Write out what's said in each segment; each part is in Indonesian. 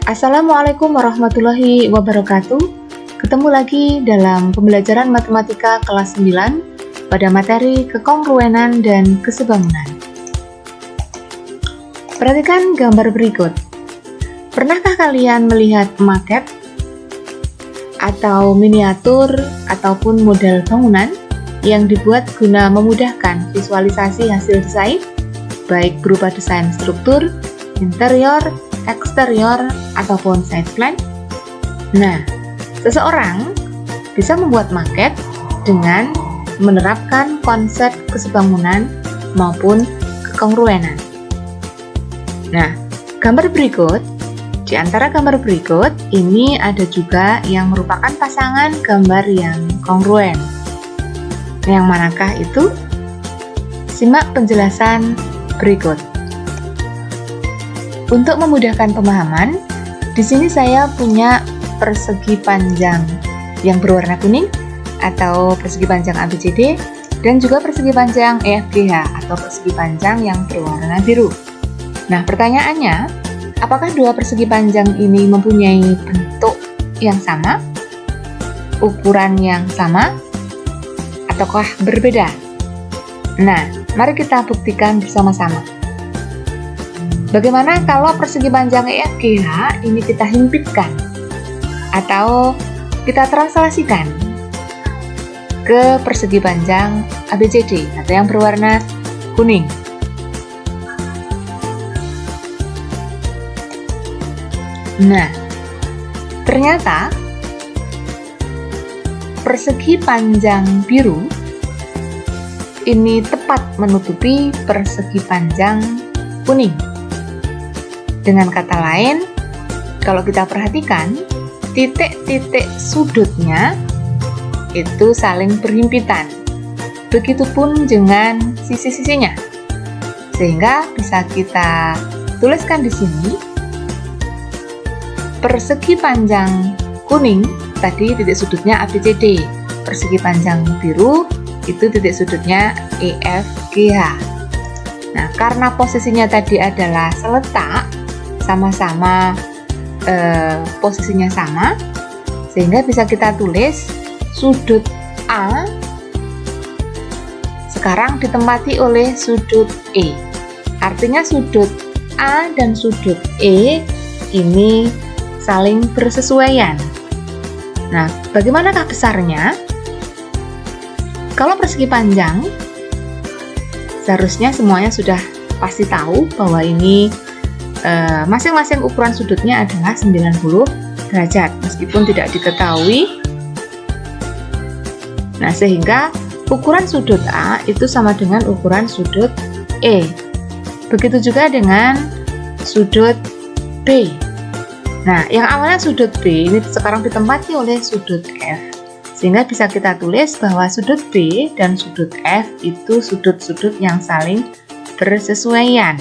Assalamualaikum warahmatullahi wabarakatuh. Ketemu lagi dalam pembelajaran matematika kelas 9 pada materi kekongruenan dan kesebangunan. Perhatikan gambar berikut. Pernahkah kalian melihat maket atau miniatur ataupun model bangunan yang dibuat guna memudahkan visualisasi hasil desain, baik berupa desain struktur, interior, eksterior, ataupun side plan? Nah, seseorang bisa membuat maket dengan menerapkan konsep kesebangunan maupun kekongruenan. Nah, gambar berikut, di antara gambar berikut, ini ada juga yang merupakan pasangan gambar yang kongruen. Yang manakah itu? Simak penjelasan berikut. Untuk memudahkan pemahaman, di sini saya punya persegi panjang yang berwarna kuning atau persegi panjang ABCD dan juga persegi panjang EFGH atau persegi panjang yang berwarna biru. Nah, pertanyaannya, apakah dua persegi panjang ini mempunyai bentuk yang sama, ukuran yang sama, ataukah berbeda? Nah, mari kita buktikan bersama-sama. Bagaimana kalau persegi panjang EFGH ini kita himpitkan atau kita translasikan ke persegi panjang ABCD atau yang berwarna kuning? Nah, ternyata persegi panjang biru ini tepat menutupi persegi panjang kuning. Dengan kata lain, kalau kita perhatikan, titik-titik sudutnya itu saling berhimpitan. Begitupun dengan sisi-sisinya. Sehingga bisa kita tuliskan di sini, persegi panjang kuning tadi titik sudutnya ABCD, persegi panjang biru itu titik sudutnya EFGH. Nah, karena posisinya tadi adalah seletak, sama-sama posisinya sama, sehingga bisa kita tulis sudut A sekarang ditempati oleh sudut E. Artinya sudut A dan sudut E ini saling bersesuaian. Nah, bagaimanakah besarnya? Kalau persegi panjang, seharusnya semuanya sudah pasti tahu bahwa ini masing-masing ukuran sudutnya adalah 90 derajat, meskipun tidak diketahui. Nah, sehingga ukuran sudut A itu sama dengan ukuran sudut E. Begitu juga dengan sudut B. Nah, yang awalnya sudut B ini sekarang ditempati oleh sudut F. Sehingga bisa kita tulis bahwa sudut B dan sudut F itu sudut-sudut yang saling bersesuaian.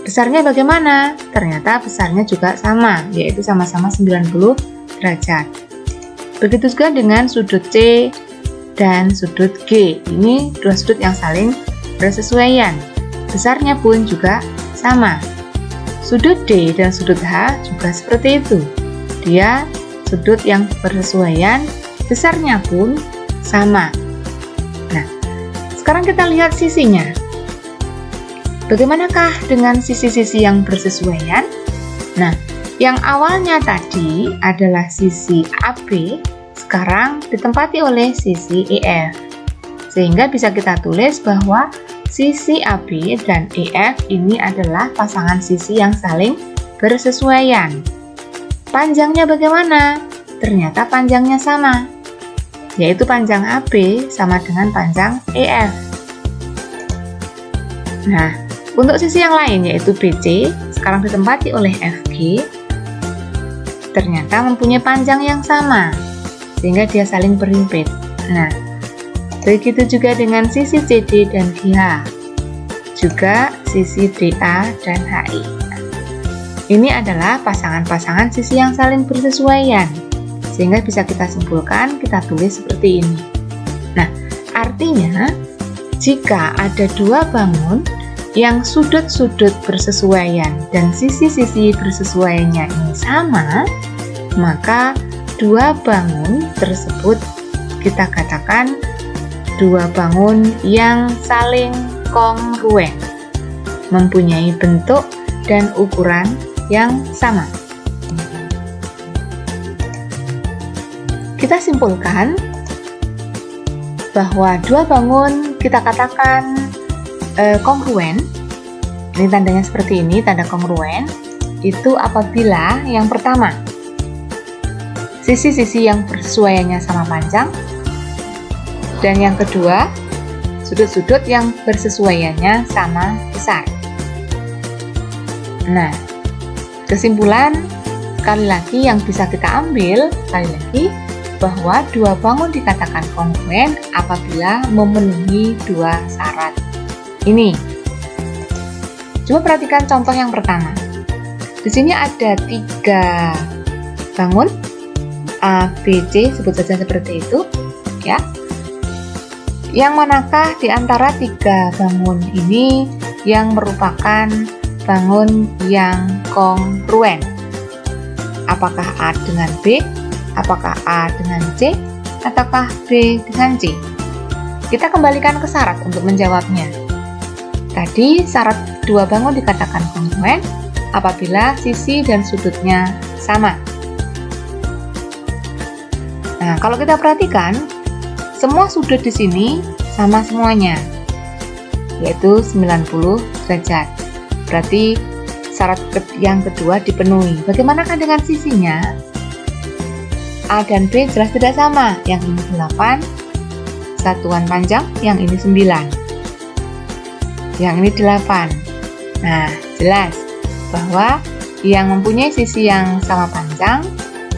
Besarnya bagaimana? Ternyata besarnya juga sama, yaitu sama-sama 90 derajat. Begitu juga dengan sudut C dan sudut G. Ini dua sudut yang saling bersesuaian. Besarnya pun juga sama. Sudut D dan sudut H juga seperti itu. Dia sudut yang bersesuaian, besarnya pun sama. Nah, sekarang kita lihat sisinya. Bagaimanakah dengan sisi-sisi yang bersesuaian? Nah, yang awalnya tadi adalah sisi AB, sekarang ditempati oleh sisi EF. Sehingga bisa kita tulis bahwa sisi AB dan EF ini adalah pasangan sisi yang saling bersesuaian. Panjangnya bagaimana? Ternyata panjangnya sama, yaitu panjang AB sama dengan panjang EF. Nah, untuk sisi yang lain yaitu BC, sekarang ditempati oleh FG, ternyata mempunyai panjang yang sama, sehingga dia saling berhimpit. Nah, begitu juga dengan sisi CD dan GH, juga sisi DA dan HI. Ini adalah pasangan-pasangan sisi yang saling bersesuaian, sehingga bisa kita simpulkan, kita tulis seperti ini. Nah, artinya jika ada dua bangun yang sudut-sudut bersesuaian dan sisi-sisi bersesuaiannya ini sama, maka dua bangun tersebut kita katakan dua bangun yang saling kongruen, mempunyai bentuk dan ukuran yang sama. Kita simpulkan bahwa dua bangun kita katakan kongruen. Ini tandanya seperti ini, tanda kongruen itu apabila yang pertama sisi-sisi yang bersesuaiannya sama panjang, dan yang kedua sudut-sudut yang bersesuaiannya sama besar. Nah, kesimpulan sekali lagi yang bisa kita ambil sekali lagi bahwa dua bangun dikatakan kongruen apabila memenuhi dua syarat ini. Coba perhatikan contoh yang pertama. Di sini ada 3 bangun A, B, C, sebut saja seperti itu, ya. Yang manakah di antara 3 bangun ini yang merupakan bangun yang kongruen? Apakah A dengan B? Apakah A dengan C? Ataukah B dengan C? Kita kembalikan ke syarat untuk menjawabnya. Tadi syarat dua bangun dikatakan kongruen apabila sisi dan sudutnya sama. Nah, kalau kita perhatikan, semua sudut di sini sama semuanya, yaitu 90 derajat. Berarti syarat yang kedua dipenuhi. Bagaimanakah dengan sisinya? A dan B jelas tidak sama. Yang ini 8 satuan panjang, yang ini 9. Yang ini 8. Nah, jelas bahwa yang mempunyai sisi yang sama panjang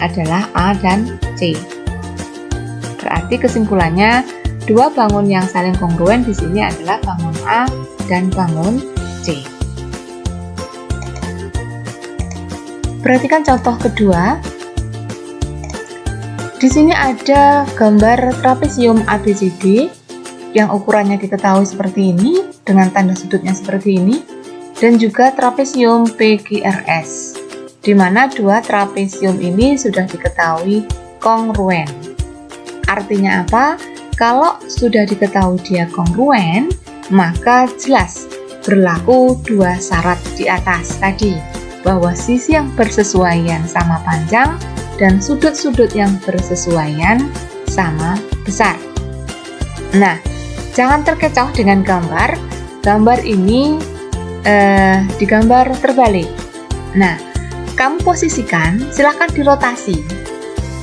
adalah A dan C. Berarti kesimpulannya dua bangun yang saling kongruen di sini adalah bangun A dan bangun C. Perhatikan contoh kedua. Di sini ada gambar trapesium ABCD yang ukurannya diketahui seperti ini dengan tanda sudutnya seperti ini, dan juga trapesium PQRS, di mana dua trapesium ini sudah diketahui kongruen. Artinya apa? Kalau sudah diketahui dia kongruen, maka jelas berlaku dua syarat di atas tadi, bahwa sisi yang bersesuaian sama panjang dan sudut-sudut yang bersesuaian sama besar. Nah, jangan terkecoh dengan gambar. Gambar ini digambar terbalik. Nah, kamu posisikan, silahkan dirotasi,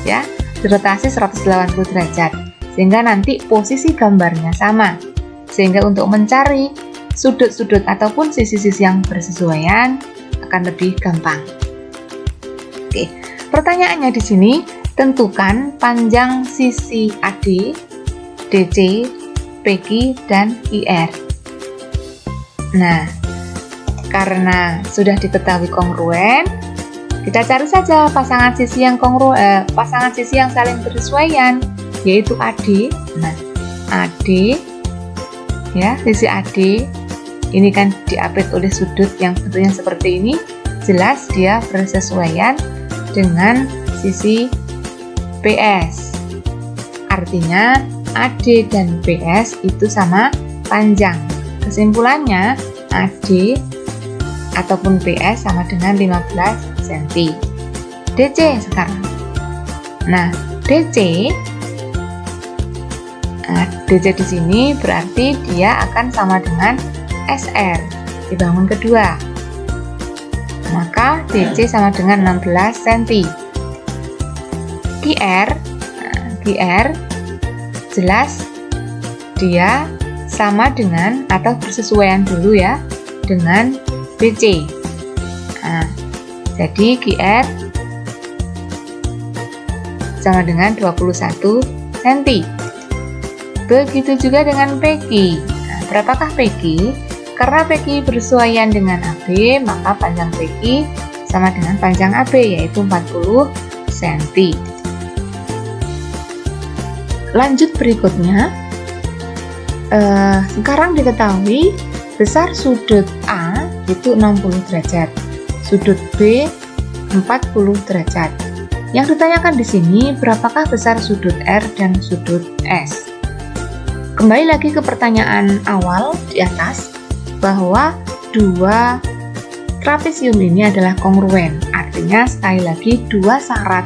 ya, dirotasi 180 derajat, sehingga nanti posisi gambarnya sama, sehingga untuk mencari sudut-sudut ataupun sisi-sisi yang bersesuaian akan lebih gampang. Oke, pertanyaannya di sini, tentukan panjang sisi AD, DC, PQ, dan IR. Nah, karena sudah diketahui kongruen, kita cari saja pasangan sisi yang pasangan sisi yang saling bersesuaian, yaitu AD. Nah, AD, ya, sisi AD ini kan diapit oleh sudut yang bentuknya seperti ini, jelas dia bersesuaian dengan sisi PS. Artinya AD dan PS itu sama panjang. Kesimpulannya AD ataupun PS sama dengan 15 cm. DC sekarang. Nah, DC di sini berarti dia akan sama dengan SR di bangun kedua. Maka DC sama dengan 16 cm. QR jelas dia sama dengan atau bersesuaian dulu ya dengan BC. Nah, jadi QR sama dengan 21 cm. Begitu juga dengan PQ. Nah, berapakah PQ? Karena PQ bersesuaian dengan AB, maka panjang PQ sama dengan panjang AB, yaitu 40 cm. Lanjut berikutnya, sekarang diketahui besar sudut A itu 60 derajat, sudut B 40 derajat. Yang ditanyakan di sini, berapakah besar sudut R dan sudut S? Kembali lagi ke pertanyaan awal di atas, bahwa dua trapesium ini adalah kongruen. Artinya sekali lagi dua syarat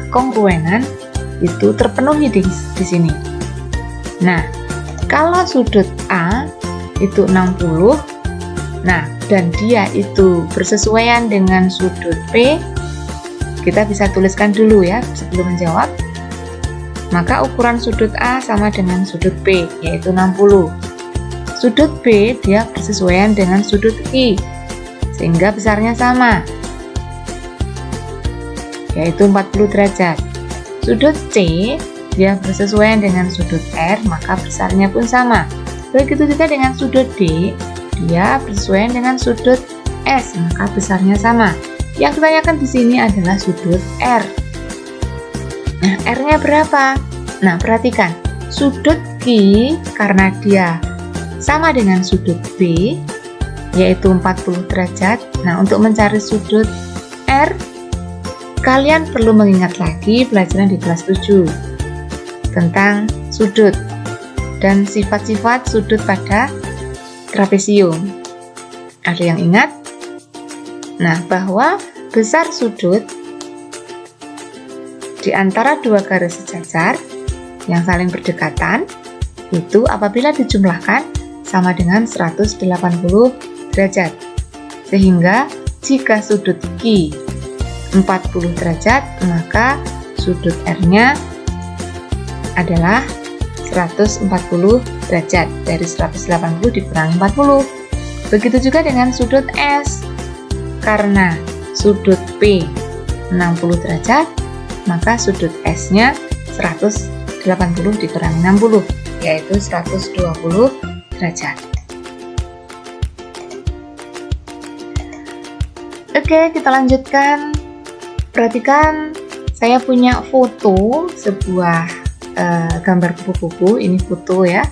kekongruenan itu terpenuhi di sini. Nah, kalau sudut A itu 60, nah dan dia itu bersesuaian dengan sudut P, kita bisa tuliskan dulu ya sebelum menjawab. Maka ukuran sudut A sama dengan sudut P, yaitu 60. Sudut B dia bersesuaian dengan sudut I, sehingga besarnya sama, yaitu 40 derajat. Sudut C dia bersesuaian dengan sudut R, maka besarnya pun sama. Begitu juga dengan sudut D, dia bersesuaian dengan sudut S, maka besarnya sama. Yang ditanyakan di sini adalah sudut R. Nah, R-nya berapa? Nah, perhatikan. Sudut Q karena dia sama dengan sudut B, yaitu 40 derajat. Nah, untuk mencari sudut R, kalian perlu mengingat lagi pelajaran di kelas 7 tentang sudut dan sifat-sifat sudut pada trapesium. Ada yang ingat? Nah, bahwa besar sudut di antara dua garis sejajar yang saling berdekatan itu apabila dijumlahkan sama dengan 180 derajat. Sehingga jika sudut Q 40 derajat, maka sudut R-nya adalah 140 derajat. Dari 180 dikurangi 40. Begitu juga dengan sudut S. Karena sudut P 60 derajat, maka sudut S-nya 180 dikurangi 60, yaitu 120 derajat. Oke, kita lanjutkan. Perhatikan, saya punya foto sebuah gambar kupu-kupu. Ini foto ya.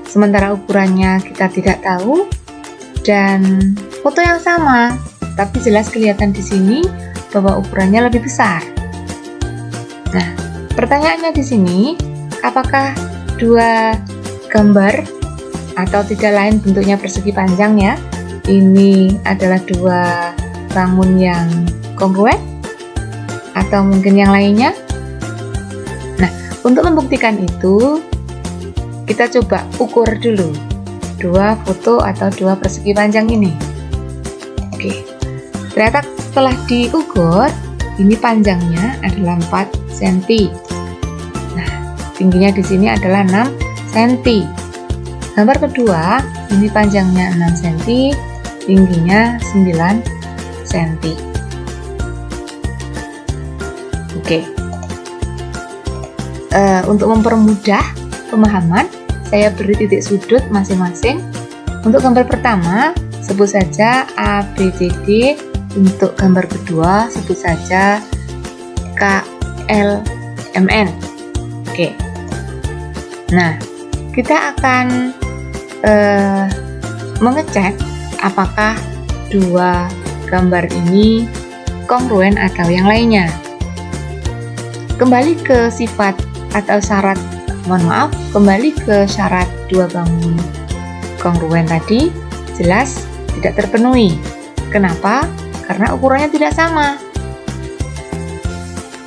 Sementara ukurannya kita tidak tahu, dan foto yang sama, tapi jelas kelihatan di sini bahwa ukurannya lebih besar. Nah, pertanyaannya di sini, apakah dua gambar atau tidak lain bentuknya persegi panjang ya? Ini adalah dua bangun yang kongruen atau mungkin yang lainnya? Nah, untuk membuktikan itu, kita coba ukur dulu dua foto atau dua persegi panjang ini. Oke, ternyata setelah diukur, ini panjangnya adalah 4 cm. Nah, tingginya di sini adalah 6 cm. Gambar kedua, ini panjangnya 6 cm, tingginya 9 cm. Oke. Untuk mempermudah pemahaman, saya beri titik sudut masing-masing. Untuk gambar pertama, sebut saja A, B, C, D. Untuk gambar kedua, sebut saja K, L, M, N. Oke. Nah, kita akan mengecek apakah dua gambar ini kongruen atau yang lainnya. Kembali ke sifat atau syarat, kembali ke syarat dua bangun kongruen tadi, jelas tidak terpenuhi. Kenapa? Karena ukurannya tidak sama.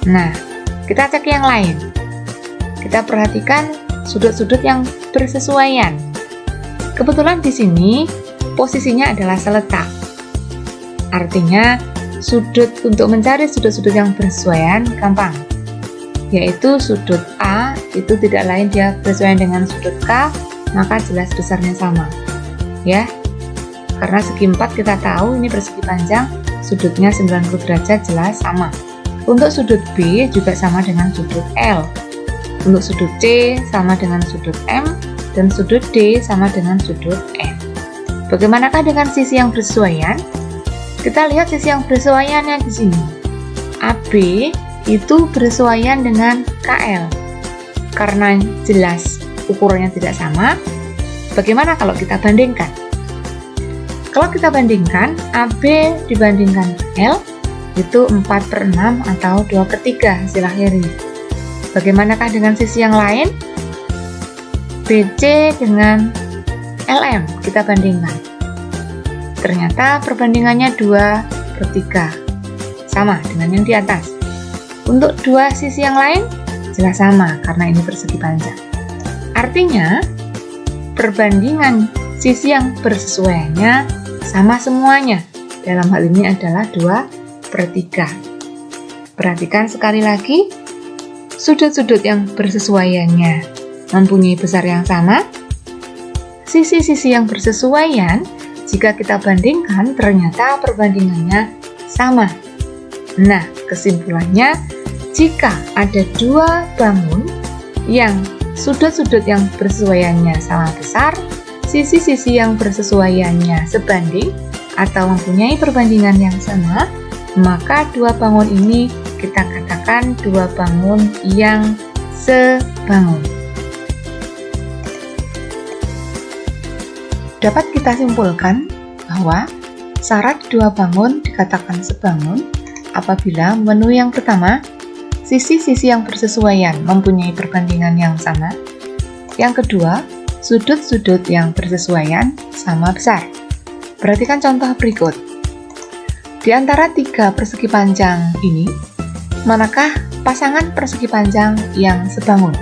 Nah, kita cek yang lain. Kita perhatikan sudut-sudut yang bersesuaian. Kebetulan di sini posisinya adalah seletak. Artinya sudut untuk mencari sudut-sudut yang bersesuaian gampang. Yaitu sudut A itu tidak lain dia bersesuaian dengan sudut K, maka jelas besarnya sama. Ya. Karena segi 4 kita tahu ini persegi panjang, sudutnya 90 derajat jelas sama. Untuk sudut B juga sama dengan sudut L. Untuk sudut C sama dengan sudut M, dan sudut D sama dengan sudut N. Bagaimanakah dengan sisi yang bersesuaian? Kita lihat sisi yang bersesuaiannya di sini. AB itu bersesuaian dengan KL. Karena jelas ukurannya tidak sama, Bagaimana kalau kita bandingkan? Kalau kita bandingkan, AB dibandingkan L itu 4/6 atau 2/3 hasil akhirnya. Bagaimanakah dengan sisi yang lain? BC dengan LM kita bandingkan. Ternyata perbandingannya 2/3. Sama dengan yang di atas. Untuk dua sisi yang lain, jelas sama karena ini persegi panjang. Artinya, perbandingan sisi yang bersesuaiannya sama semuanya. Dalam hal ini adalah 2/3. Perhatikan sekali lagi, sudut-sudut yang bersesuaiannya mempunyai besar yang sama. Sisi-sisi yang bersesuaian, jika kita bandingkan, ternyata perbandingannya sama. Nah, kesimpulannya, jika ada dua bangun yang sudut-sudut yang bersesuaiannya sama besar, sisi-sisi yang bersesuaiannya sebanding atau mempunyai perbandingan yang sama, maka dua bangun ini kita katakan dua bangun yang sebangun. Dapat kita simpulkan bahwa syarat dua bangun dikatakan sebangun apabila menu yang pertama, sisi-sisi yang bersesuaian mempunyai perbandingan yang sama. Yang kedua, sudut-sudut yang bersesuaian sama besar. Perhatikan contoh berikut. Di antara tiga persegi panjang ini, manakah pasangan persegi panjang yang sebangun?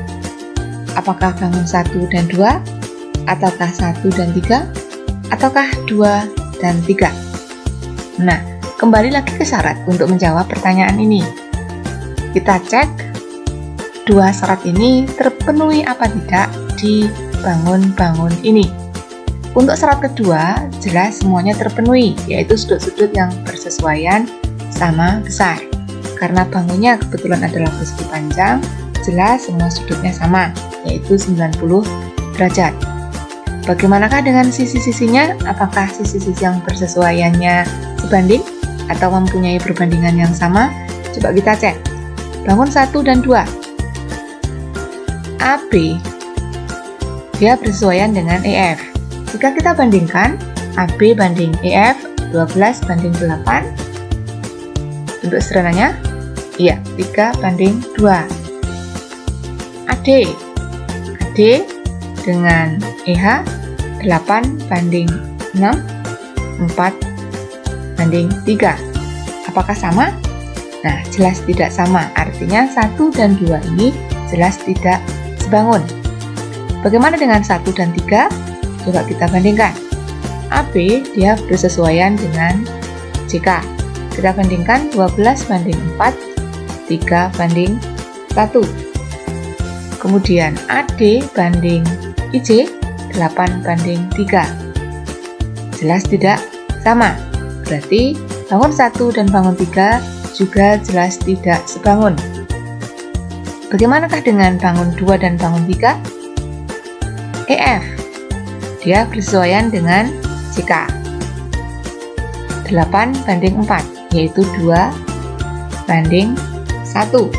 Apakah bangun 1 dan 2? Ataukah 1 dan 3? Ataukah 2 dan 3? Nah, kembali lagi ke syarat untuk menjawab pertanyaan ini. Kita cek dua syarat ini terpenuhi apa tidak di bangun-bangun ini. Untuk syarat kedua, jelas semuanya terpenuhi, yaitu sudut-sudut yang bersesuaian sama besar. Karena bangunnya kebetulan adalah persegi panjang, jelas semua sudutnya sama, yaitu 90 derajat. Bagaimanakah dengan sisi-sisinya? Apakah sisi-sisi yang bersesuaiannya sebanding atau mempunyai perbandingan yang sama? Coba kita cek. Bangun 1 dan 2. AB dia bersesuaian dengan EF. Jika kita bandingkan AB banding EF 12 banding 8, bentuk sederhananya iya 3 banding 2. AD dengan EH 8 banding 6, 4 banding 3. Apakah sama? Nah, jelas tidak sama. Artinya 1 dan 2 ini jelas tidak sebangun. Bagaimana dengan 1 dan 3? Coba kita bandingkan. AB dia bersesuaian dengan JK. Kita bandingkan 12 banding 4, 3 banding 1. Kemudian AD banding IJ 8 banding 3. Jelas tidak sama. Berarti bangun 1 dan bangun 3 juga jelas tidak sebangun. Bagaimanakah dengan bangun 2 dan bangun 3? EF dia bersesuaian dengan JK 8 banding 4, yaitu 2 banding 1.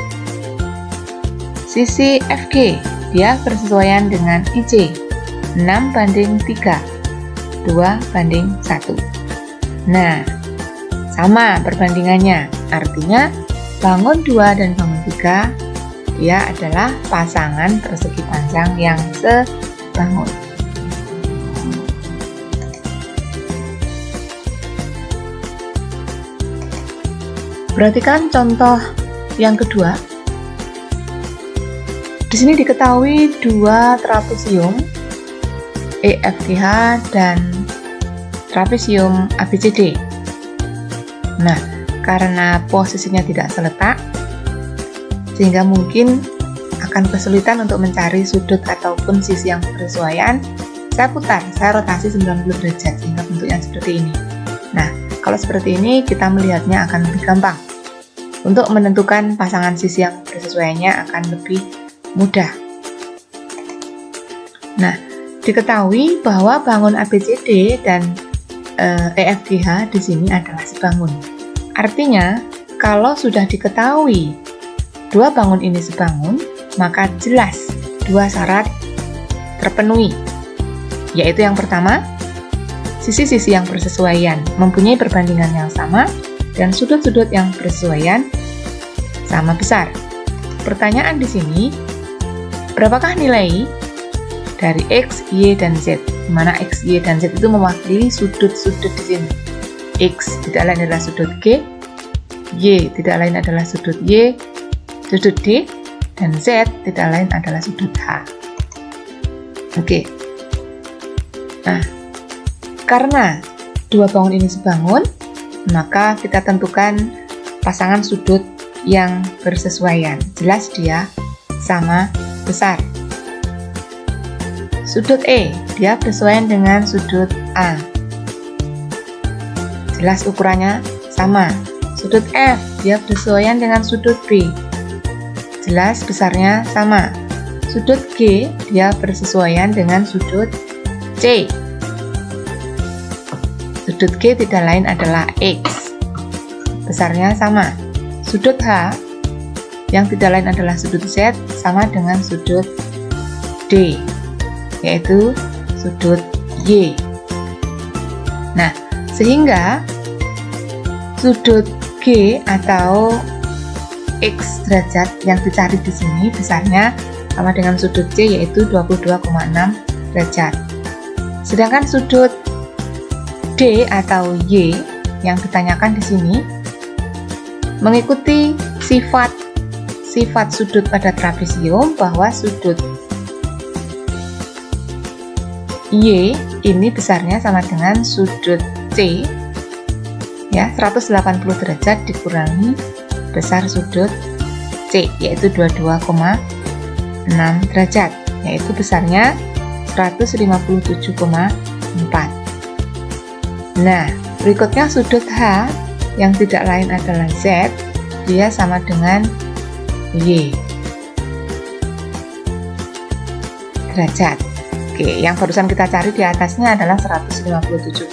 Sisi FG dia bersesuaian dengan IJ 6 banding 3, 2 banding 1. Nah, sama perbandingannya. Artinya bangun 2 dan bangun 3 dia adalah pasangan persegi panjang yang sebangun. Perhatikan contoh yang kedua. Di sini diketahui dua trapesium EFGH dan trapesium ABCD. Nah, karena posisinya tidak seletak, sehingga mungkin akan kesulitan untuk mencari sudut ataupun sisi yang bersesuaian, saya putar, saya rotasi 90 derajat sehingga bentuknya seperti ini. Nah, kalau seperti ini kita melihatnya akan lebih gampang. Untuk menentukan pasangan sisi yang bersesuaiannya akan lebih mudah. Nah, diketahui bahwa bangun ABCD dan EFGH di sini adalah sebangun. Artinya, kalau sudah diketahui dua bangun ini sebangun, maka jelas dua syarat terpenuhi, yaitu yang pertama, sisi-sisi yang bersesuaian mempunyai perbandingan yang sama dan sudut-sudut yang bersesuaian sama besar. Pertanyaan di sini, berapakah nilai dari X, Y, dan Z? Di mana X, Y, dan Z itu mewakili sudut-sudut di sini. X tidak lain adalah sudut G, Y tidak lain adalah sudut Y, sudut D, dan Z tidak lain adalah sudut H. Oke. Nah, karena dua bangun ini sebangun, maka kita tentukan pasangan sudut yang bersesuaian. Jelas dia sama besar. Sudut E, dia bersesuaian dengan sudut A. Jelas ukurannya sama. Sudut F, dia bersesuaian dengan sudut B. Jelas besarnya sama. Sudut G, dia bersesuaian dengan sudut C. Sudut G tidak lain adalah X. Besarnya sama. Sudut H, yang tidak lain adalah sudut Z, sama dengan sudut D, yaitu sudut Y. Nah, sehingga sudut G atau X derajat yang dicari di sini besarnya sama dengan sudut C, yaitu 22,6 derajat. Sedangkan sudut D atau Y yang ditanyakan di sini mengikuti sifat sudut pada trapesium, bahwa sudut Y ini besarnya sama dengan sudut C, ya, 180 derajat dikurangi besar sudut C, yaitu 22,6 derajat, yaitu besarnya 157,4. Nah, berikutnya sudut H yang tidak lain adalah Z, dia sama dengan Y derajat. Oke, yang barusan kita cari di atasnya adalah 157,4.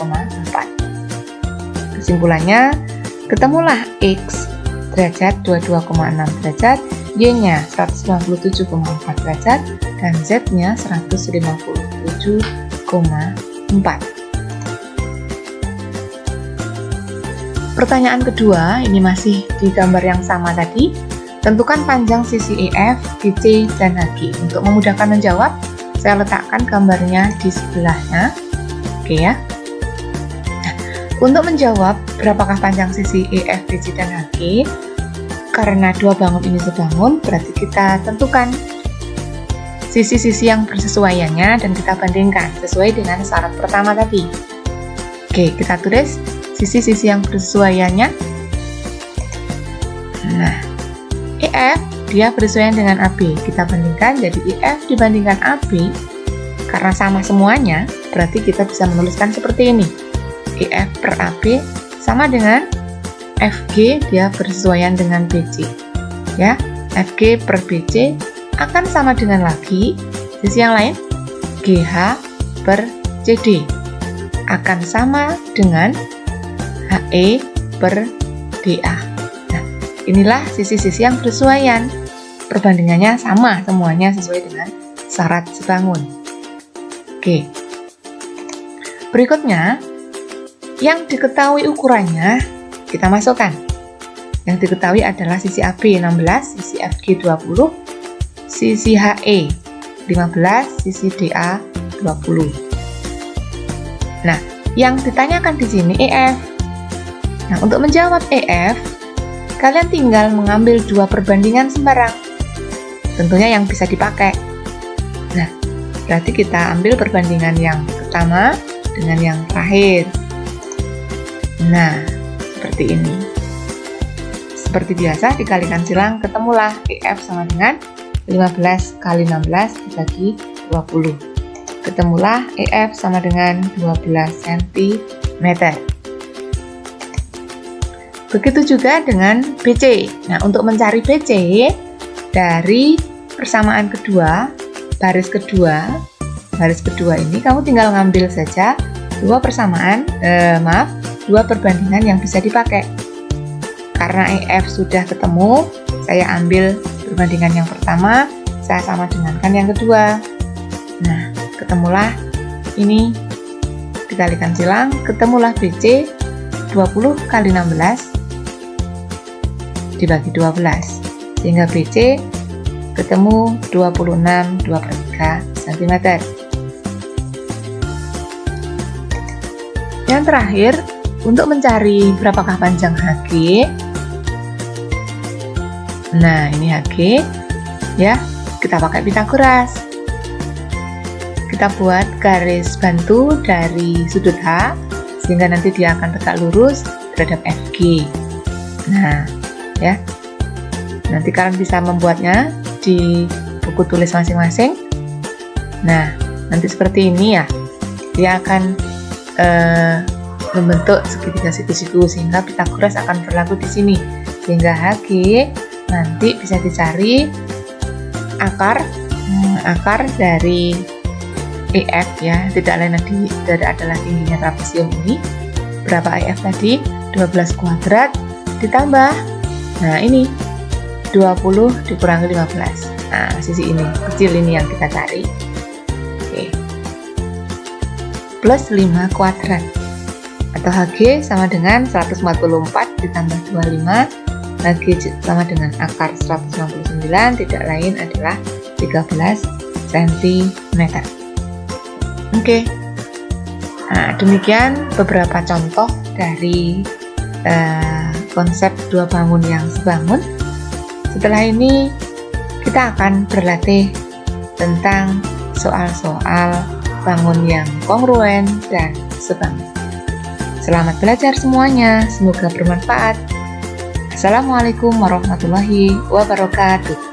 Kesimpulannya, ketemulah X derajat 22,6 derajat, Y-nya 157,4 derajat, dan Z-nya 157,4. Pertanyaan kedua, ini masih di gambar yang sama tadi. Tentukan panjang sisi EF, BC, dan HG. Untuk memudahkan menjawab, saya letakkan gambarnya di sebelahnya. Oke ya. Nah, untuk menjawab berapakah panjang sisi EF, BC, dan HG, karena dua bangun ini sebangun, berarti kita tentukan sisi-sisi yang bersesuaiannya dan kita bandingkan sesuai dengan syarat pertama tadi. Oke, kita tulis sisi-sisi yang bersesuaiannya. Nah, EF dia bersesuaian dengan AB. Kita bandingkan, jadi EF dibandingkan AB, karena sama semuanya, berarti kita bisa menuliskan seperti ini. EF per AB sama dengan FG, dia bersesuaian dengan BC. Ya, FG per BC akan sama dengan lagi sisi yang lain, GH per CD akan sama dengan HE per DA. Nah, inilah sisi-sisi yang bersesuaian. Perbandingannya sama, semuanya sesuai dengan syarat sebangun. Oke. Berikutnya, yang diketahui ukurannya kita masukkan. Yang diketahui adalah sisi AB 16, sisi FG 20, sisi HE 15, sisi DA 20. Nah, yang ditanyakan di sini EF. Nah, untuk menjawab EF, kalian tinggal mengambil dua perbandingan sembarang. Tentunya yang bisa dipakai. Nah, berarti kita ambil perbandingan yang pertama dengan yang terakhir. Nah, seperti ini. Seperti biasa, dikalikan silang, ketemulah EF sama dengan 15 kali 16 dibagi 20. Ketemulah EF sama dengan 12 cm. Begitu juga dengan BC. Nah, untuk mencari BC dari persamaan kedua, baris kedua ini kamu tinggal ngambil saja dua perbandingan yang bisa dipakai. Karena EF sudah ketemu, saya ambil perbandingan yang pertama, saya sama dengankan yang kedua. Nah, ketemulah ini dikalikan silang, ketemulah BC 20 kali 16 dibagi 12, sehingga BC ketemu 26 2/3 cm. Yang terakhir, untuk mencari berapakah panjang HG, nah ini HG ya, kita pakai Pitagoras. Kita buat garis bantu dari sudut H sehingga nanti dia akan tegak lurus terhadap FG. Nah ya, nanti kalian bisa membuatnya di buku tulis masing-masing. Nah nanti seperti ini ya, dia akan membentuk segitiga siku-siku sehingga Pitagoras akan berlaku di sini, sehingga HG nanti bisa dicari akar dari EF ya, tidak lain adalah tingginya trapesium ini. Berapa EF tadi? 12 kuadrat ditambah, nah ini 20 dikurangi 15. Nah sisi ini kecil ini yang kita cari. Oke, plus 5 kuadrat atau HG sama dengan 144 ditambah 25. HG sama dengan akar 169, tidak lain adalah 13 cm. Oke. Nah, demikian beberapa contoh dari konsep dua bangun yang sebangun. Setelah ini kita akan berlatih tentang soal-soal bangun yang kongruen dan sebangun. Selamat belajar semuanya, semoga bermanfaat. Assalamualaikum warahmatullahi wabarakatuh.